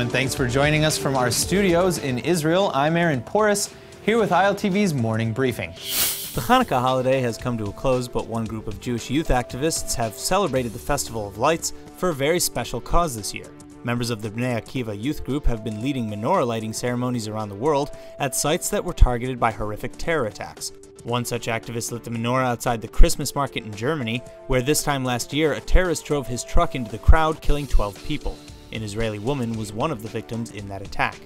everyone. Thanks for joining us from our studios in Israel. I'm Aaron Porras, here with ILTV's Morning Briefing. The Hanukkah holiday has come to a close, but one group of Jewish youth activists have celebrated the Festival of Lights for a very special cause this year. Members of the Bnei Akiva youth group have been leading menorah lighting ceremonies around the world at sites that were targeted by horrific terror attacks. One such activist lit the menorah outside the Christmas market in Germany, where this time last year a terrorist drove his truck into the crowd, killing 12 people. An Israeli woman was one of the victims in that attack.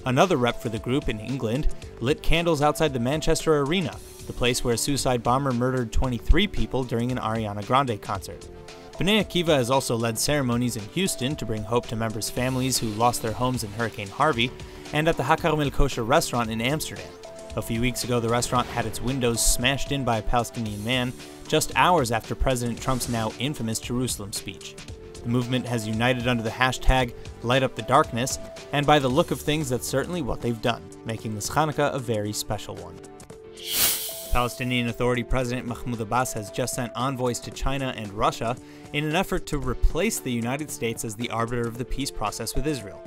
Another rep for the group in England lit candles outside the Manchester Arena, the place where a suicide bomber murdered 23 people during an Ariana Grande concert. Bnei Akiva has also led ceremonies in Houston to bring hope to members' families who lost their homes in Hurricane Harvey, and at the HaKarmel Kosher restaurant in Amsterdam. A few weeks ago, the restaurant had its windows smashed in by a Palestinian man, just hours after President Trump's now infamous Jerusalem speech. The movement has united under the hashtag #LightUpTheDarkness, and by the look of things, that's certainly what they've done, making this Hanukkah a very special one. Palestinian Authority President Mahmoud Abbas has just sent envoys to China and Russia in an effort to replace the United States as the arbiter of the peace process with Israel.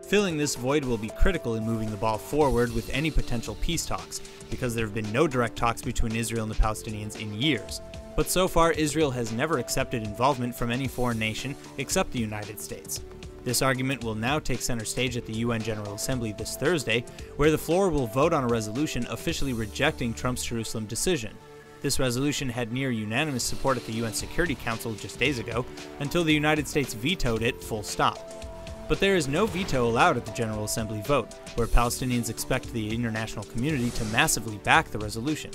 Filling this void will be critical in moving the ball forward with any potential peace talks, because there have been no direct talks between Israel and the Palestinians in years. But so far, Israel has never accepted involvement from any foreign nation except the United States. This argument will now take center stage at the UN General Assembly this Thursday, where the floor will vote on a resolution officially rejecting Trump's Jerusalem decision. This resolution had near unanimous support at the UN Security Council just days ago, until the United States vetoed it full stop. But there is no veto allowed at the General Assembly vote, where Palestinians expect the international community to massively back the resolution.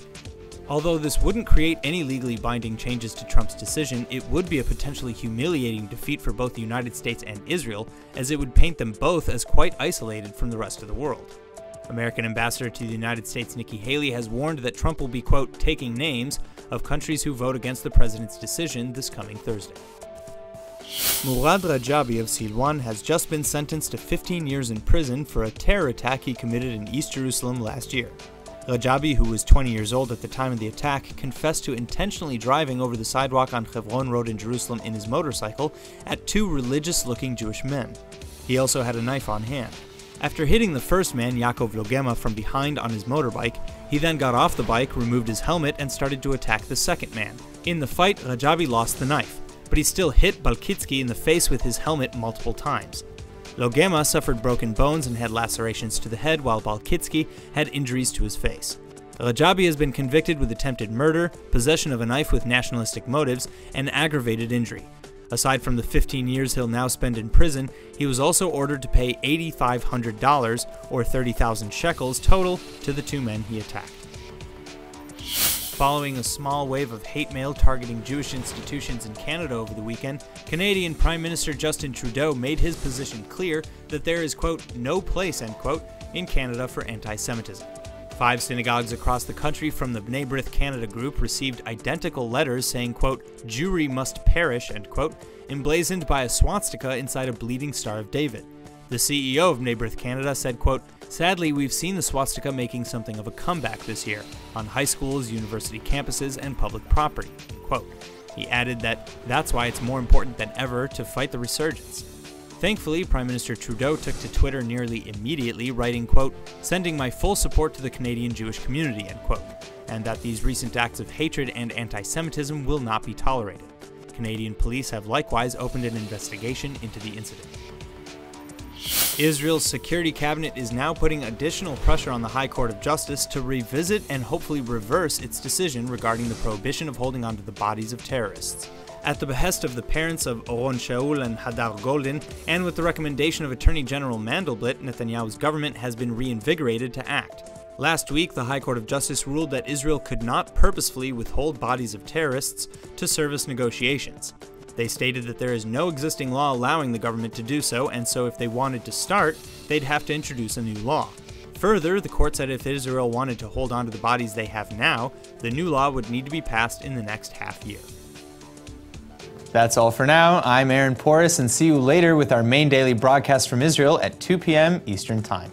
Although this wouldn't create any legally binding changes to Trump's decision, it would be a potentially humiliating defeat for both the United States and Israel, as it would paint them both as quite isolated from the rest of the world. American Ambassador to the United States Nikki Haley has warned that Trump will be, quote, taking names of countries who vote against the president's decision this coming Thursday. Murad Rajabi of Silwan has just been sentenced to 15 years in prison for a terror attack he committed in East Jerusalem last year. Rajabi, who was 20 years old at the time of the attack, confessed to intentionally driving over the sidewalk on Hebron Road in Jerusalem in his motorcycle at two religious-looking Jewish men. He also had a knife on hand. After hitting the first man, Yaakov Logema, from behind on his motorbike, he then got off the bike, removed his helmet, and started to attack the second man. In the fight, Rajabi lost the knife, but he still hit Balkitsky in the face with his helmet multiple times. Logema suffered broken bones and had lacerations to the head, while Balkitsky had injuries to his face. Rajabi has been convicted with attempted murder, possession of a knife with nationalistic motives, and aggravated injury. Aside from the 15 years he'll now spend in prison, he was also ordered to pay $8,500, or 30,000 shekels total, to the two men he attacked. Following a small wave of hate mail targeting Jewish institutions in Canada over the weekend, Canadian Prime Minister Justin Trudeau made his position clear that there is, quote, no place, end quote, in Canada for anti-Semitism. 5 synagogues across the country from the Bnei B'rith Canada group received identical letters saying, quote, Jewry must perish, end quote, emblazoned by a swastika inside a bleeding Star of David. The CEO of Bnei B'rith Canada said, quote, sadly, we've seen the swastika making something of a comeback this year on high schools, university campuses, and public property, quote. He added that that's why it's more important than ever to fight the resurgence. Thankfully, Prime Minister Trudeau took to Twitter nearly immediately, writing, quote, sending my full support to the Canadian Jewish community, end quote, and that these recent acts of hatred and anti-Semitism will not be tolerated. Canadian police have likewise opened an investigation into the incident. Israel's security cabinet is now putting additional pressure on the High Court of Justice to revisit and hopefully reverse its decision regarding the prohibition of holding onto the bodies of terrorists. At the behest of the parents of Oron Shaul and Hadar Goldin, and with the recommendation of Attorney General Mandelblit, Netanyahu's government has been reinvigorated to act. Last week, the High Court of Justice ruled that Israel could not purposefully withhold bodies of terrorists to service negotiations. They stated that there is no existing law allowing the government to do so, and so if they wanted to start, they'd have to introduce a new law. Further, the court said if Israel wanted to hold on to the bodies they have now, the new law would need to be passed in the next half year. That's all for now. I'm Aaron Porras, and see you later with our main daily broadcast from Israel at 2 p.m. Eastern Time.